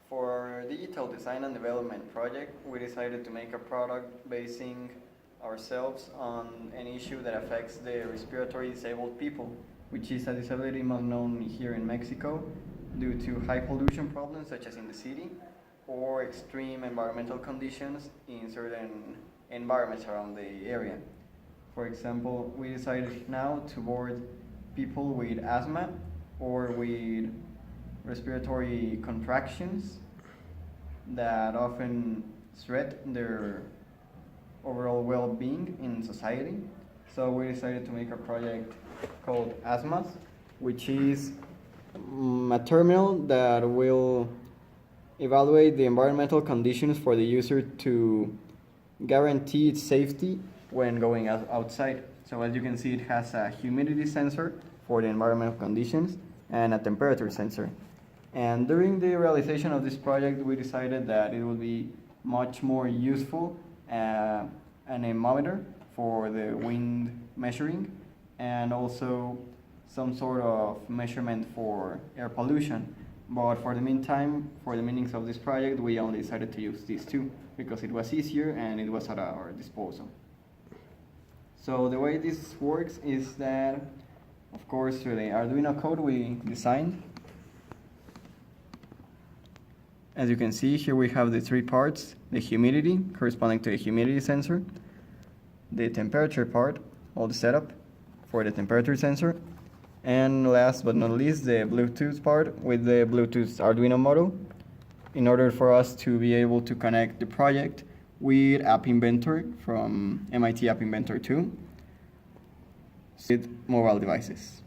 For our digital design and development project, we decided to make a product basing ourselves on an issue that affects the respiratory disabled people, which is a disability most known here in Mexico due to high pollution problems such as in the city or extreme environmental conditions in certain environments around the area. For example, we decided now to board people with asthma or with respiratory contractions that often threat their overall well-being in society. So we decided to make a project called Asmoth, which is a terminal that will evaluate the environmental conditions for the user to guarantee its safety when going outside. So as you can see, it has a humidity sensor for the environmental conditions and a temperature sensor. And during the realization of this project, we decided that it would be much more useful an anemometer for the wind measuring and also some sort of measurement for air pollution. But for the meantime, for the meanings of this project, we only decided to use these two because it was easier and it was at our disposal. So the way this works is that, of course, through the Arduino code we designed. As you can see, here we have the three parts: the humidity, corresponding to the humidity sensor, the temperature part, all the setup for the temperature sensor, and last but not least, the Bluetooth part with the Bluetooth Arduino module, in order for us to be able to connect the project with App Inventor from MIT App Inventor 2 with mobile devices.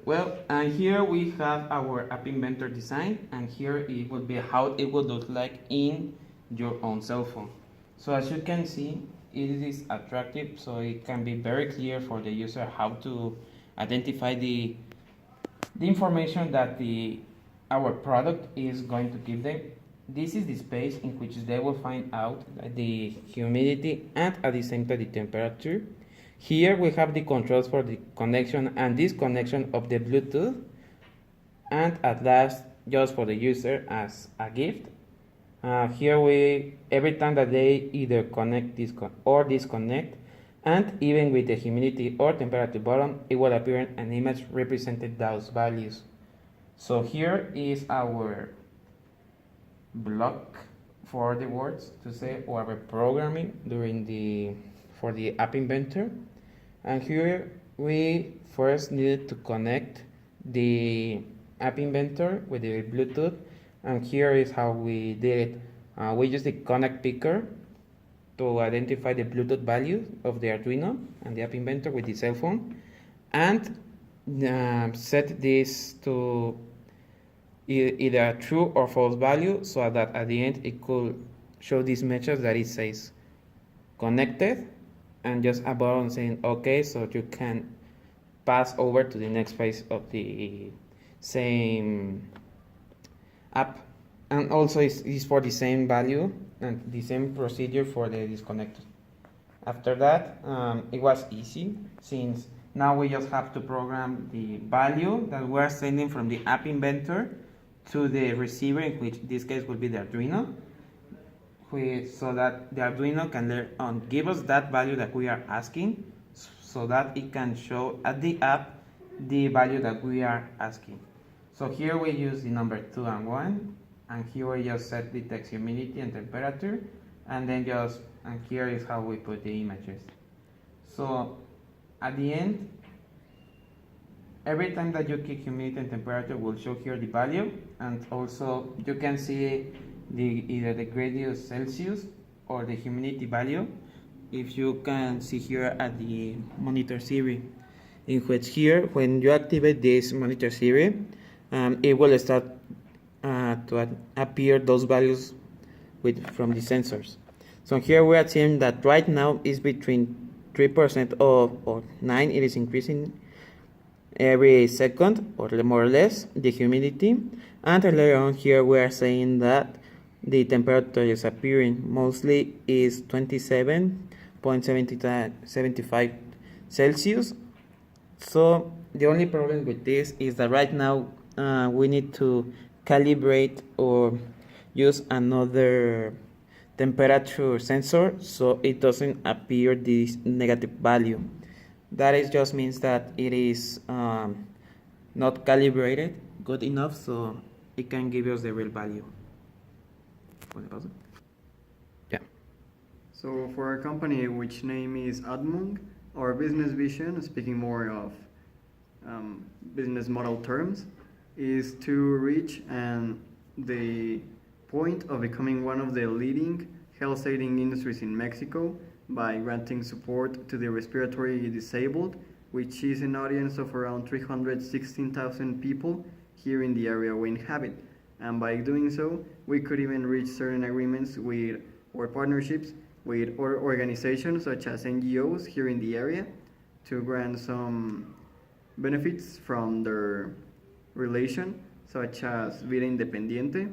Well, and here we have our App Inventor design, and here it will be how it would look like in your own cell phone. So as you can see, it is attractive, so it can be very clear for the user how to identify the information that our product is going to give them. This is the space in which they will find out the humidity and at the same time the temperature. Here we have the controls for the connection and disconnection of the Bluetooth, and at last, just for the user as a gift, here every time that they either connect or disconnect, and even with the humidity or temperature button, it will appear an image representing those values. So here is our block for the words to say or our programming for the App Inventor. And here we first needed to connect the App Inventor with the Bluetooth, and here is how we did it. We used the connect picker to identify the Bluetooth value of the Arduino and the App Inventor with the cell phone, and set this to either a true or false value, so that at the end it could show this message that it says connected, and just a button saying OK, so you can pass over to the next phase of the same app. And also is for the same value and the same procedure for the disconnector. After that, it was easy, since now we just have to program the value that we're sending from the App Inventor to the receiver, in which in this case will be the Arduino, so that the Arduino can give us that value that we are asking, so that it can show at the app the value that we are asking. So here we use the number 2 and 1, and here we just set the text humidity and temperature, and then and here is how we put the images. So at the end, every time that you click humidity and temperature will show here the value, and also you can see either the gradient Celsius or the humidity value, if you can see here at the monitor series, in which here when you activate this monitor series, it will start to appear those values from the sensors. So here we are seeing that right now is between 3% or 9, it is increasing every second or more or less the humidity, and later on here we are saying that the temperature is appearing mostly is 27.75 Celsius. So the only problem with this is that right now we need to calibrate or use another temperature sensor so it doesn't appear this negative value. That is just means that it is not calibrated good enough so it can give us the real value. Yeah. So for our company, which name is Admoth, our business vision, speaking more of business model terms, is to reach the point of becoming one of the leading health aiding industries in Mexico by granting support to the respiratory disabled, which is an audience of around 316,000 people here in the area we inhabit. And by doing so, we could even reach certain agreements with or partnerships with other organizations such as NGOs here in the area to grant some benefits from their relation, such as Vida Independiente,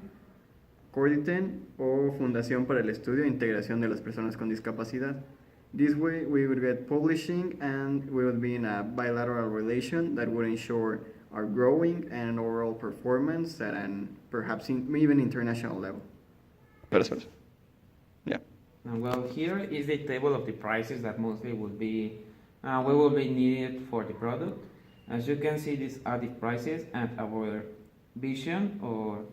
Corditen o Fundación para el Estudio e Integración de las Personas con Discapacidad. This way, we would get publishing and we would be in a bilateral relation that would ensure our growing and overall performance at an perhaps even international level. Gracias. Yeah. Well, here is the table of the prices that mostly will be we will be needed for the product. As you can see, these are the prices and our vision or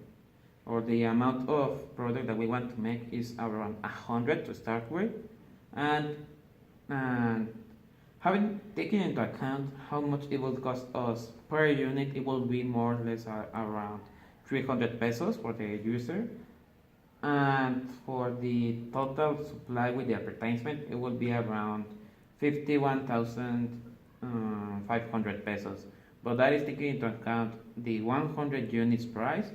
the amount of product that we want to make is around 100 to start with, and having taken into account how much it will cost us per unit, it will be more or less around 300 pesos for the user, and for the total supply with the advertisement, it will be around 51,500 pesos. But that is taking into account the 100 units price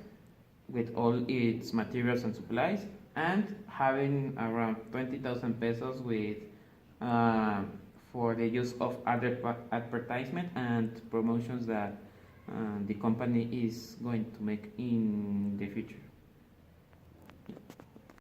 with all its materials and supplies, and having around 20,000 pesos with for the use of other advertisement and promotions that the company is going to make in the future.